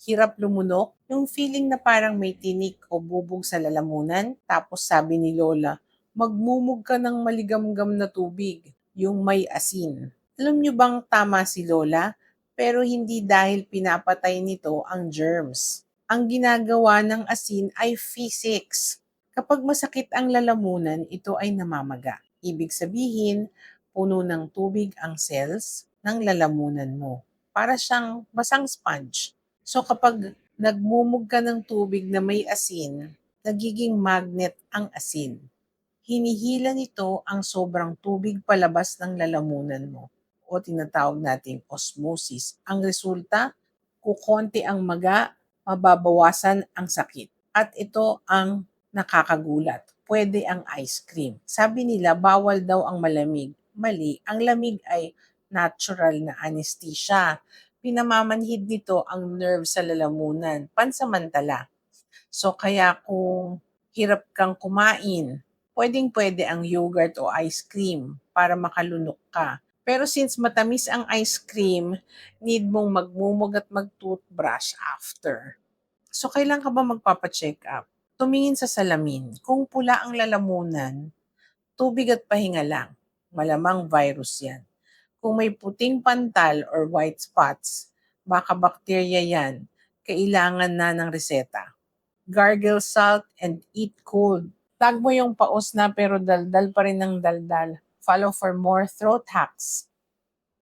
Hirap lumunok, yung feeling na parang may tinik o bubog sa lalamunan. Tapos sabi ni Lola, magmumog ka ng maligamgam na tubig, yung may asin. Alam niyo bang tama si Lola? Pero hindi dahil pinapatay nito ang germs. Ang ginagawa ng asin ay physics. Kapag masakit ang lalamunan, ito ay namamaga. Ibig sabihin, puno ng tubig ang cells ng lalamunan mo. Para siyang basang sponge. So kapag nagmumog ka ng tubig na may asin, nagiging magnet ang asin. Hinihila nito ang sobrang tubig palabas ng lalamunan mo o tinatawag nating osmosis. Ang resulta, kukonti ang maga, mababawasan ang sakit. At ito ang nakakagulat. Pwede ang ice cream. Sabi nila, bawal daw ang malamig. Mali, ang lamig ay natural na anesthesia. Pinamamanhid nito ang nerve sa lalamunan, pansamantala. So kaya kung hirap kang kumain, pwedeng-pwede ang yogurt o ice cream para makalunok ka. Pero since matamis ang ice cream, need mong magmumog at mag-toothbrush after. So kailan ka ba magpapa-check up? Tumingin sa salamin. Kung pula ang lalamunan, tubig at pahinga lang. Malamang virus yan. Kung may puting pantal or white spots, baka bakterya yan. Kailangan na ng reseta. Gargle salt and eat cold. Tag mo yung paos na pero daldal pa rin ng daldal. Follow for more throat hacks.